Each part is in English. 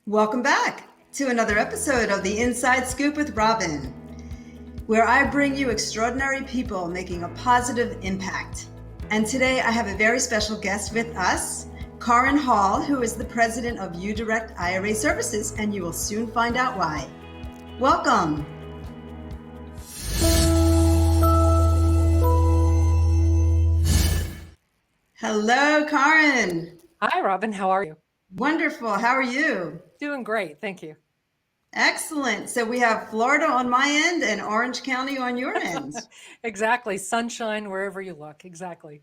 Welcome back to another episode of the Inside Scoop with Robyn, where I bring you extraordinary people making a positive impact. And today I have a very special guest with us, Karin Hall, who is the president of uDirect IRA Services, and you will soon find out why. Welcome. Hello, Karin. Hi, Robyn. How are you? Wonderful. How are you? Doing great. Thank you. Excellent. So we have Florida on my end and Orange County on your end. Exactly. Sunshine wherever you look. Exactly.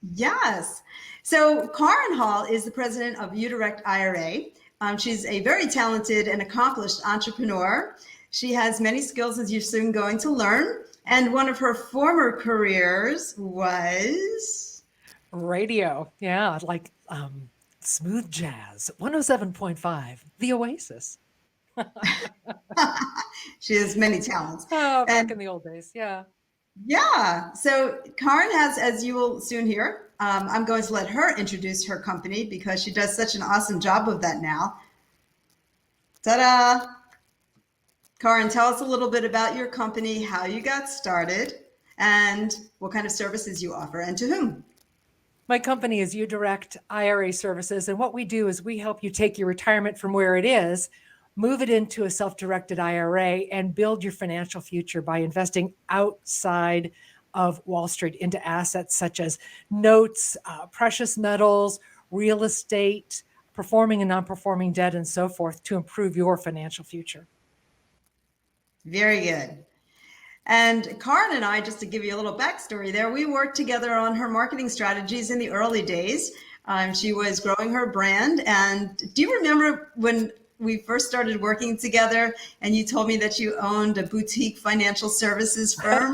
Yes. So Karin Hall is the president of uDirect IRA. She's a very talented and accomplished entrepreneur. She has many skills, as you're soon going to learn. And one of her former careers was Radio. Yeah, like smooth jazz. 107.5, The Oasis. she has many talents. Oh, back And in the old days. Yeah. yeah, so Karin has, as you will soon hear, I'm going to let her introduce her company because she does such an awesome job of that now. Ta-da! Karin, tell us a little bit about your company, how you got started, and what kind of services you offer and to whom. My company is uDirect IRA Services. And what we do is we help you take your retirement from where it is, move it into a self-directed IRA, and build your financial future by investing outside of Wall Street into assets such as notes, precious metals, real estate, performing and non-performing debt, and so forth to improve your financial future. Very good. And Karin and I, just to give you a little backstory there, we worked together on her marketing strategies in the early days. She was growing her brand. And do you remember when we first started working together and you told me that you owned a boutique financial services firm?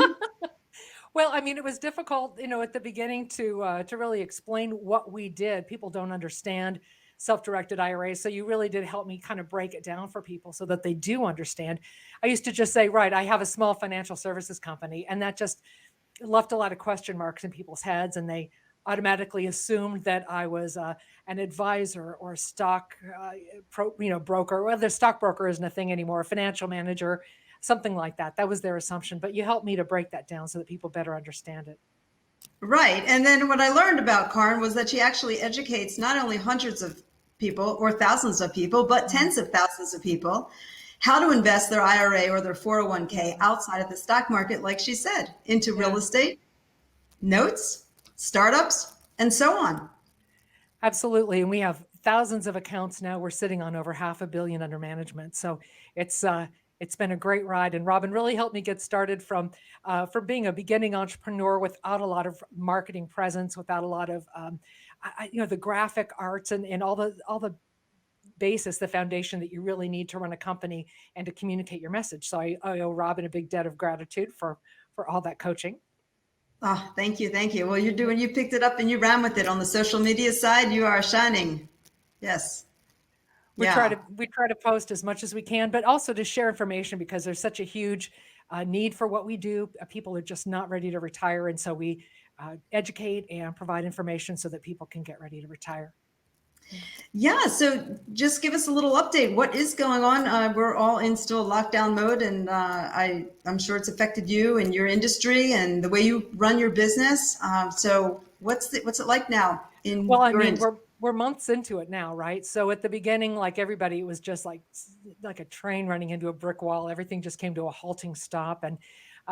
Well, I mean, it was difficult, at the beginning to really explain what we did. People don't understand self-directed IRAs, so you really did help me kind of break it down for people so that they do understand. I used to just say, right, I have a small financial services company, and that just left a lot of question marks in people's heads, and they automatically assumed that I was an advisor or a stock broker. Well, the stockbroker isn't a thing anymore. A financial manager, something like that. That was their assumption. But you helped me to break that down so that people better understand it. Right. And then what I learned about Karin was that she actually educates not only hundreds of people or thousands of people, but tens of thousands of people how to invest their IRA or their 401k outside of the stock market, like she said, into real estate, notes, startups, and so on. Absolutely. And we have thousands of accounts now. We're sitting on over $500 million under management. So it's been a great ride. And Robyn really helped me get started from being a beginning entrepreneur without a lot of marketing presence, without a lot of the graphic arts and all the basis, the foundation that you really need to run a company and to communicate your message. So I owe Robyn a big debt of gratitude for all that coaching. Oh, thank you. Thank you. Well, you picked it up and you ran with it on the social media side. You are shining. Yes. We Yeah. try to post as much as we can, but also to share information because there's such a huge need for what we do. People are just not ready to retire, and so we educate and provide information so that people can get ready to retire. Yeah. So just give us a little update. What is going on? We're all in still lockdown mode, and I'm sure it's affected you and your industry and the way you run your business. So what's it like now in Well, I your mean, industry? we're months into it now, right? So at the beginning, like everybody, it was just like a train running into a brick wall. Everything just came to a halting stop. And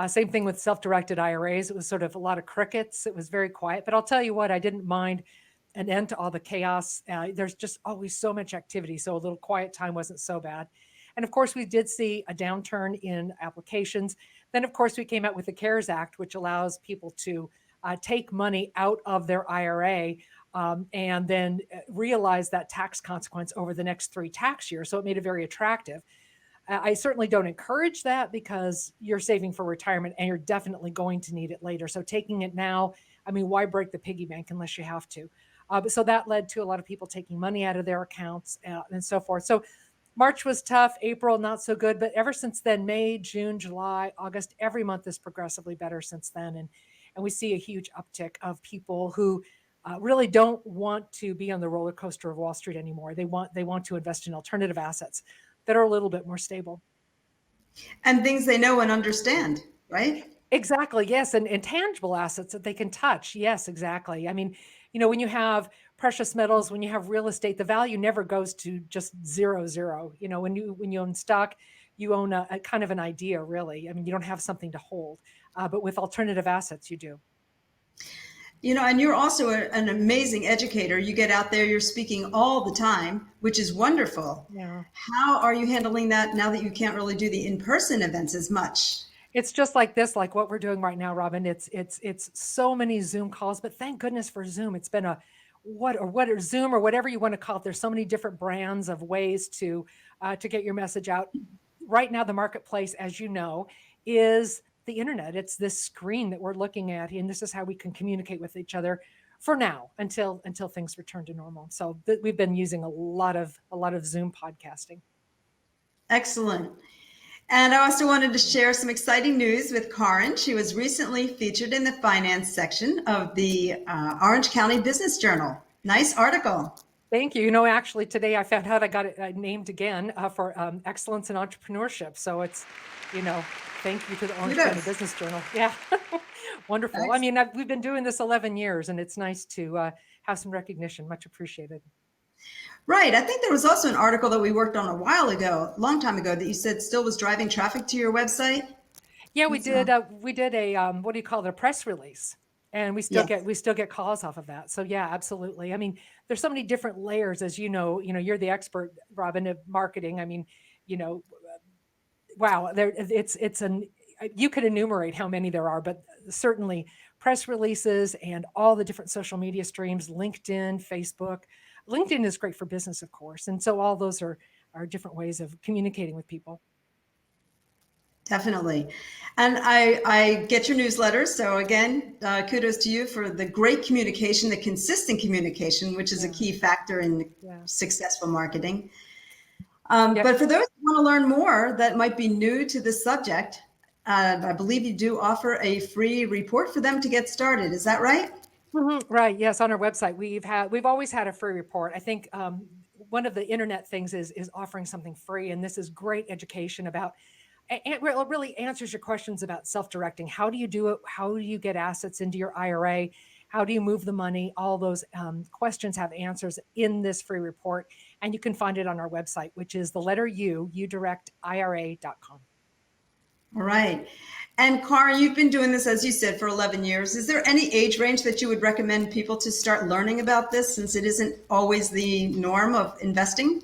same thing with self-directed IRAs. It was sort of a lot of crickets. It was very quiet. But I'll tell you what, I didn't mind an end to all the chaos. There's just always so much activity. So a little quiet time wasn't so bad. And of course, we did see a downturn in applications. Then, of course, we came out with the CARES Act, which allows people to take money out of their IRA and then realize that tax consequence over the next 3 tax years. So it made it very attractive. I certainly don't encourage that because you're saving for retirement and you're definitely going to need it later. So taking it now, I mean, why break the piggy bank unless you have to? But so that led to a lot of people taking money out of their accounts and so forth. So March was tough, April not so good, but ever since then, May, June, July, August, every month is progressively better since then. And we see a huge uptick of people who really don't want to be on the roller coaster of Wall Street anymore. They want to invest in alternative assets that are a little bit more stable. And things they know and understand, right? Exactly. Yes. And tangible assets that they can touch. Yes, exactly. I mean, when you have precious metals, when you have real estate, the value never goes to just zero. When you own stock, you own a kind of an idea, really. I mean, you don't have something to hold, but with alternative assets, you do. And you're also an amazing educator. You get out there, you're speaking all the time, which is wonderful. Yeah. How are you handling that now that you can't really do the in-person events as much? It's just like this, like what we're doing right now, Robyn. It's so many Zoom calls, but thank goodness for Zoom. It's been or Zoom or whatever you want to call it. There's so many different brands of ways to get your message out. Right now, the marketplace, as you know, is the internet. It's this screen that we're looking at, and this is how we can communicate with each other for now until things return to normal. So we've been using a lot of Zoom podcasting. Excellent. And I also wanted to share some exciting news with Karin. She was recently featured in the finance section of the Orange County Business Journal. Nice article. Thank you. Actually, today I found out I got it named again for excellence in entrepreneurship. So it's, thank you to the Orange County Business Journal. Yeah, wonderful. Excellent. I mean, we've been doing this 11 years, and it's nice to have some recognition. Much appreciated. Right. I think there was also an article that we worked on a long time ago, that you said still was driving traffic to your website. Yeah, we did. We did a what do you call it? A press release, and we still get calls off of that. So yeah, absolutely. I mean, there's so many different layers, as you know. You're the expert, Robyn, of marketing. I mean, wow, you could enumerate how many there are, but certainly press releases and all the different social media streams, LinkedIn, Facebook. LinkedIn is great for business, of course. And so all those are different ways of communicating with people. Definitely. And I get your newsletters. So again, kudos to you for the great communication, the consistent communication, which is a key factor in successful marketing. But for those who want to learn more that might be new to this subject, I believe you do offer a free report for them to get started. Is that right? Mm-hmm. Right. Yes. On our website, we've always had a free report. I think one of the internet things is offering something free, and this is great education about. It really answers your questions about self-directing. How do you do it? How do you get assets into your IRA? How do you move the money? All those questions have answers in this free report, and you can find it on our website, which is the letter uDirectIRA.com. All right. And Karin, you've been doing this, as you said, for 11 years. Is there any age range that you would recommend people to start learning about this, since it isn't always the norm of investing?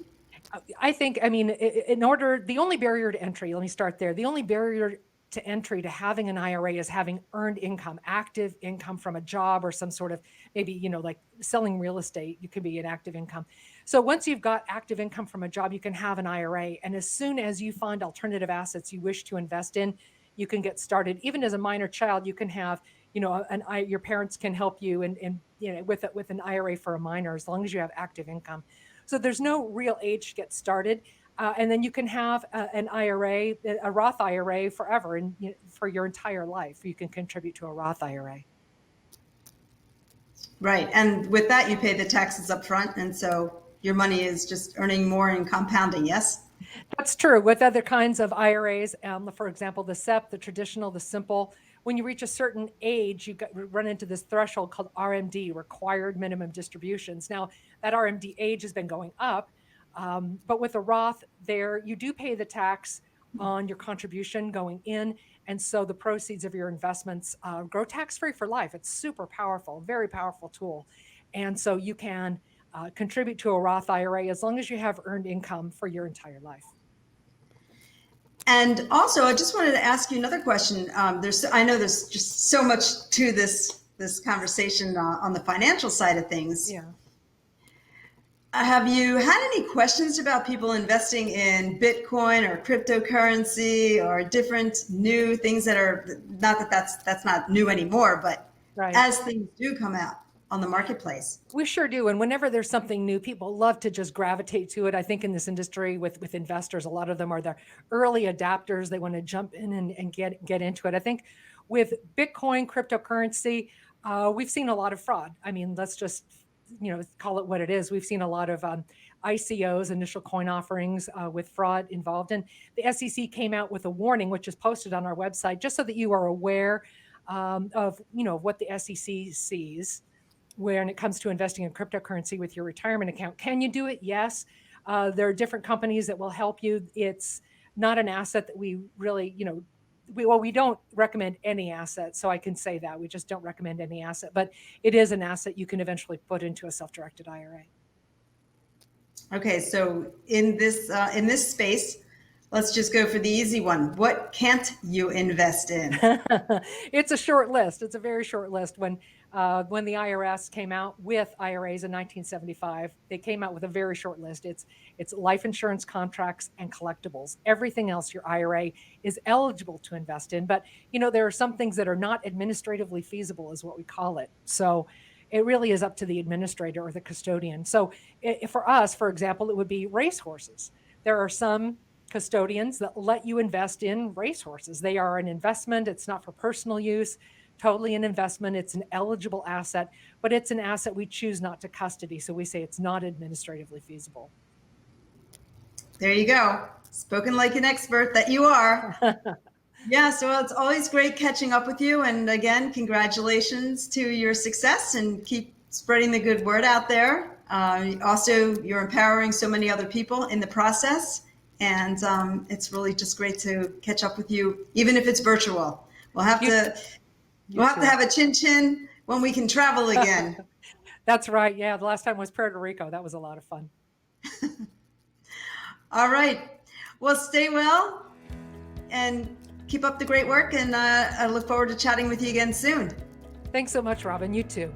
I think, the only barrier to entry, let me start there. The only barrier to entry to having an IRA is having earned income, active income from a job or some sort of, maybe, like selling real estate, you could be an active income. So once you've got active income from a job, you can have an IRA. And as soon as you find alternative assets you wish to invest in, you can get started. Even as a minor child, you can have, your parents can help you with an IRA for a minor, as long as you have active income. So there's no real age to get started. And then you can have an IRA, a Roth IRA forever, and for your entire life, you can contribute to a Roth IRA. Right. And with that, you pay the taxes up front. And so your money is just earning more and compounding. Yes? That's true. With other kinds of IRAs, for example, the SEP, the traditional, the simple, when you reach a certain age, you run into this threshold called RMD, required minimum distributions. Now, that RMD age has been going up, but with a Roth, you do pay the tax on your contribution going in, and so the proceeds of your investments grow tax-free for life. It's super powerful, very powerful tool, and so you can contribute to a Roth IRA as long as you have earned income for your entire life. And also, I just wanted to ask you another question. I know there's just so much to this conversation on the financial side of things. Yeah. Have you had any questions about people investing in Bitcoin or cryptocurrency or different new things that are that's not new anymore, but as things do come out on the marketplace? We sure do. And whenever there's something new, people love to just gravitate to it. I think in this industry with investors, a lot of them are the early adapters. They want to jump in and get into it. I think with Bitcoin, cryptocurrency, We've seen a lot of fraud. I mean, let's just, call it what it is. We've seen a lot of ICOs, initial coin offerings, with fraud involved. And the SEC came out with a warning, which is posted on our website, just so that you are aware of, what the SEC sees when it comes to investing in cryptocurrency with your retirement account. Can you do it? Yes. There are different companies that will help you. It's not an asset that we really, we don't recommend any asset. So I can say that we just don't recommend any asset, but it is an asset you can eventually put into a self-directed IRA. Okay, so in this space, let's just go for the easy one. What can't you invest in? It's a short list. It's a very short list. When the IRS came out with IRAs in 1975, they came out with a very short list. It's life insurance contracts and collectibles. Everything else your IRA is eligible to invest in, but there are some things that are not administratively feasible, is what we call it. So it really is up to the administrator or the custodian. So for us, for example, it would be racehorses. There are some custodians that let you invest in racehorses. They are an investment. It's not for personal use, totally an investment. It's an eligible asset, but it's an asset we choose not to custody. So we say it's not administratively feasible. There you go. Spoken like an expert that you are. Yeah, so it's always great catching up with you. And again, congratulations to your success, and keep spreading the good word out there. Also, you're empowering so many other people in the process. And it's really just great to catch up with you, even if it's virtual. We'll have to have a chin-chin when we can travel again. That's right. Yeah, the last time was Puerto Rico. That was a lot of fun. All right. Well, stay well and keep up the great work. And I look forward to chatting with you again soon. Thanks so much, Robyn. You too.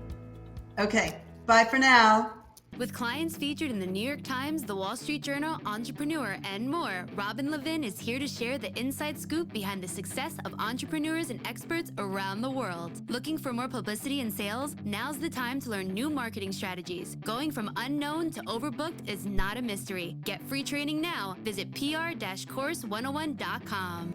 Okay. Bye for now. With clients featured in the New York Times, the Wall Street Journal, Entrepreneur, and more, Robyn Levin is here to share the inside scoop behind the success of entrepreneurs and experts around the world. Looking for more publicity and sales? Now's the time to learn new marketing strategies. Going from unknown to overbooked is not a mystery. Get free training now. Visit pr-course101.com.